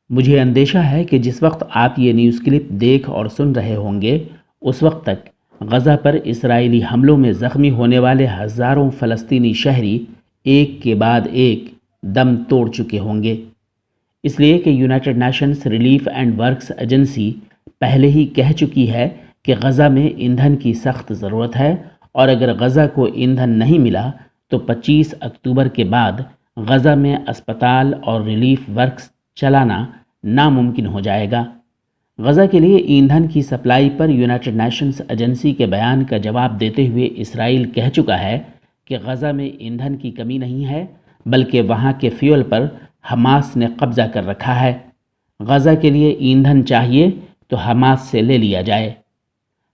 مجھے اندیشہ ہے کہ جس وقت آپ یہ نیوز کلپ دیکھ اور سن رہے ہوں گے اس وقت تک غزہ پر اسرائیلی حملوں میں زخمی ہونے والے ہزاروں فلسطینی شہری ایک کے بعد ایک دم توڑ چکے ہوں گے، اس لیے کہ United nations relief and works agency پہلے ہی کہہ چکی ہے کہ غزہ میں ایندھن کی سخت ضرورت ہے، اور اگر غزہ کو ایندھن نہیں ملا تو 25 اکتوبر کے بعد غزہ میں اسپتال اور ریلیف ورکس چلانا ناممکن ہو جائے گا۔ غزہ کے لیے ایندھن کی سپلائی پر یونائٹڈ نیشنز ایجنسی کے بیان کا جواب دیتے ہوئے اسرائیل کہہ چکا ہے کہ غزہ میں ایندھن کی کمی نہیں ہے، بلکہ وہاں کے فیول پر حماس نے قبضہ کر رکھا ہے۔ غزہ کے لیے ایندھن چاہیے تو حماس سے لے لیا جائے۔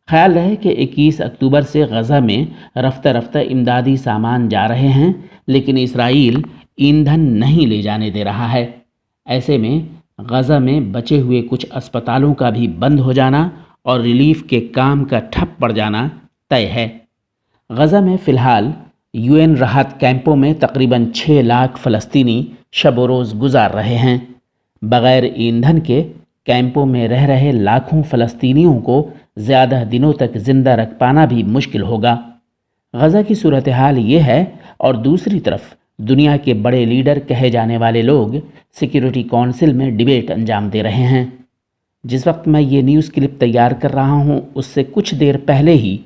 خیال رہے کہ 21 اکتوبر سے غزہ میں رفتہ رفتہ امدادی سامان جا رہے ہیں، لیکن اسرائیل ایندھن نہیں لے جانے دے رہا ہے۔ ایسے میں غزہ میں بچے ہوئے کچھ اسپتالوں کا بھی بند ہو جانا اور ریلیف کے کام کا ٹھپ پڑ جانا طے ہے۔ غزہ میں فی الحال UN راحت کیمپوں میں تقریباً 6 لاکھ فلسطینی شب و روز گزار رہے ہیں۔ بغیر ایندھن کے کیمپوں میں رہ رہے لاکھوں فلسطینیوں کو زیادہ دنوں تک زندہ رکھ پانا بھی مشکل ہوگا۔ غزہ کی صورتحال یہ ہے، اور دوسری طرف دنیا کے بڑے لیڈر کہے جانے والے لوگ سیکیورٹی کونسل میں ڈیبیٹ انجام دے رہے ہیں۔ جس وقت میں یہ نیوز کلپ تیار کر رہا ہوں اس سے کچھ دیر پہلے ہی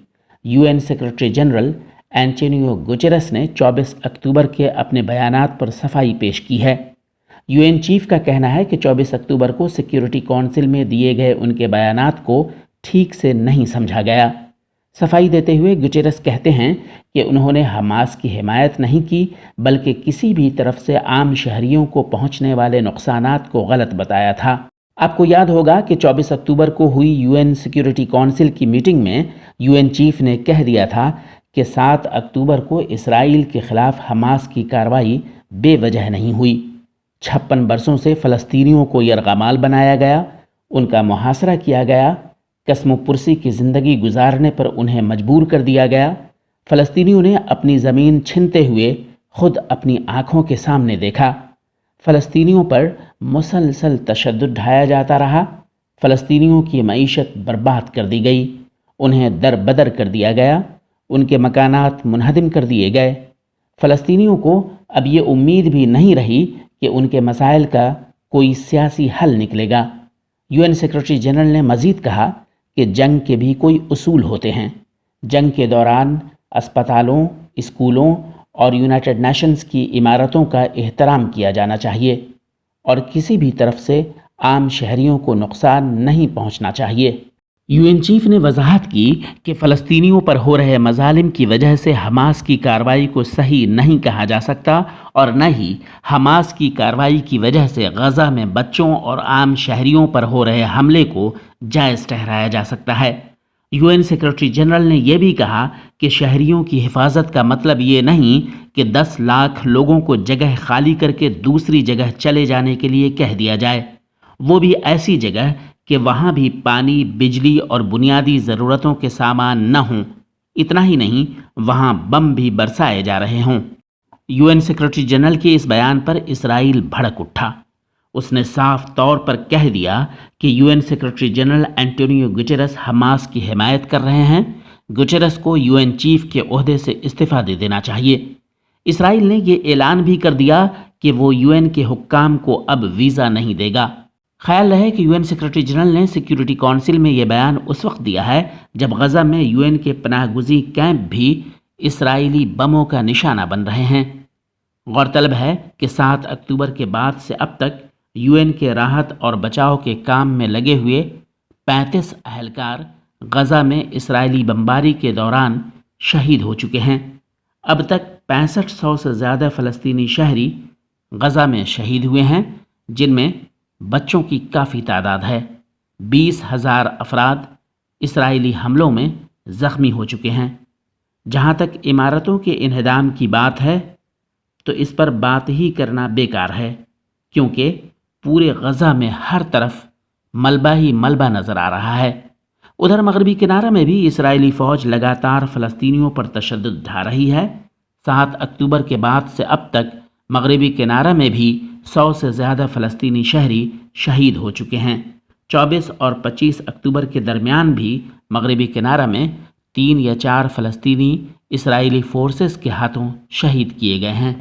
UN secretary general Antonio Guterres نے 24 اکتوبر کے اپنے بیانات پر صفائی پیش کی ہے۔ UN چیف کا کہنا ہے کہ 24 اکتوبر کو سیکیورٹی کونسل میں دیے گئے ان کے بیانات کو ٹھیک سے نہیں سمجھا گیا۔ صفائی دیتے ہوئے گوٹیرس کہتے ہیں کہ انہوں نے حماس کی حمایت نہیں کی، بلکہ کسی بھی طرف سے عام شہریوں کو پہنچنے والے نقصانات کو غلط بتایا تھا۔ آپ کو یاد ہوگا کہ 24 اکتوبر کو ہوئی UN سیکیورٹی کونسل کی میٹنگ میں UN چیف نے کہہ دیا تھا کہ 7 اکتوبر کو اسرائیل کے خلاف حماس کی کارروائی بے وجہ نہیں ہوئی۔ 56 برسوں سے فلسطینیوں کو یرغمال بنایا گیا، ان کا محاصرہ کیا گیا، قسم و پرسی کی زندگی گزارنے پر انہیں مجبور کر دیا گیا۔ فلسطینیوں نے اپنی زمین چھنتے ہوئے خود اپنی آنکھوں کے سامنے دیکھا۔ فلسطینیوں پر مسلسل تشدد ڈھایا جاتا رہا۔ فلسطینیوں کی معیشت برباد کر دی گئی، انہیں در بدر کر دیا گیا، ان کے مکانات منہدم کر دیے گئے۔ فلسطینیوں کو اب یہ امید بھی نہیں رہی کہ ان کے مسائل کا کوئی سیاسی حل نکلے گا۔ UN سیکریٹری جنرل نے مزید کہا کہ جنگ کے بھی کوئی اصول ہوتے ہیں۔ جنگ کے دوران اسپتالوں، اسکولوں اور یونائٹڈ نیشنز کی عمارتوں کا احترام کیا جانا چاہیے، اور کسی بھی طرف سے عام شہریوں کو نقصان نہیں پہنچنا چاہیے۔ UN چیف نے وضاحت کی کہ فلسطینیوں پر ہو رہے مظالم کی وجہ سے حماس کی کارروائی کو صحیح نہیں کہا جا سکتا، اور نہ ہی حماس کی کارروائی کی وجہ سے غزہ میں بچوں اور عام شہریوں پر ہو رہے حملے کو جائز ٹھہرایا جا سکتا ہے۔ UN سیکریٹری جنرل نے یہ بھی کہا کہ شہریوں کی حفاظت کا مطلب یہ نہیں کہ 10 لاکھ لوگوں کو جگہ خالی کر کے دوسری جگہ چلے جانے کے لیے کہہ دیا جائے، وہ بھی ایسی جگہ کہ وہاں بھی پانی، بجلی اور بنیادی ضرورتوں کے سامان نہ ہوں۔ اتنا ہی نہیں، وہاں بم بھی برسائے جا رہے ہوں۔ UN سیکریٹری جنرل کے اس بیان پر اسرائیل بھڑک اٹھا۔ اس نے صاف طور پر کہہ دیا کہ UN secretary general Antonio Guterres Hamas کی حمایت کر رہے ہیں۔ گوٹیرس کو UN چیف کے عہدے سے استعفیٰ دے دینا چاہیے۔ اسرائیل نے یہ اعلان بھی کر دیا کہ وہ UN کے حکام کو اب ویزا نہیں دے گا۔ خیال رہے کہ UN سیکریٹری جنرل نے سیکیورٹی کونسل میں یہ بیان اس وقت دیا ہے جب غزہ میں UN کے پناہ گزیں کیمپ بھی اسرائیلی بموں کا نشانہ بن رہے ہیں۔ غورطلب ہے کہ 7 اکتوبر کے بعد سے اب تک UN کے راحت اور بچاؤ کے کام میں لگے ہوئے 35 اہلکار غزہ میں اسرائیلی بمباری کے دوران شہید ہو چکے ہیں۔ اب تک 6500 سے زیادہ فلسطینی شہری غزہ میں شہید ہوئے ہیں، جن میں بچوں کی کافی تعداد ہے۔ 20,000 افراد اسرائیلی حملوں میں زخمی ہو چکے ہیں۔ جہاں تک عمارتوں کے انہدام کی بات ہے تو اس پر بات ہی کرنا بیکار ہے، کیونکہ پورے غزہ میں ہر طرف ملبہ ہی ملبہ نظر آ رہا ہے۔ ادھر مغربی کنارہ میں بھی اسرائیلی فوج لگاتار فلسطینیوں پر تشدد ڈھا رہی ہے۔ 7 اکتوبر کے بعد سے اب تک مغربی کنارہ میں بھی 100 سے زیادہ فلسطینی شہری شہید ہو چکے ہیں۔ 24 اور 25 اکتوبر کے درمیان بھی مغربی کنارہ میں 3 یا 4 فلسطینی اسرائیلی فورسز کے ہاتھوں شہید کیے گئے ہیں۔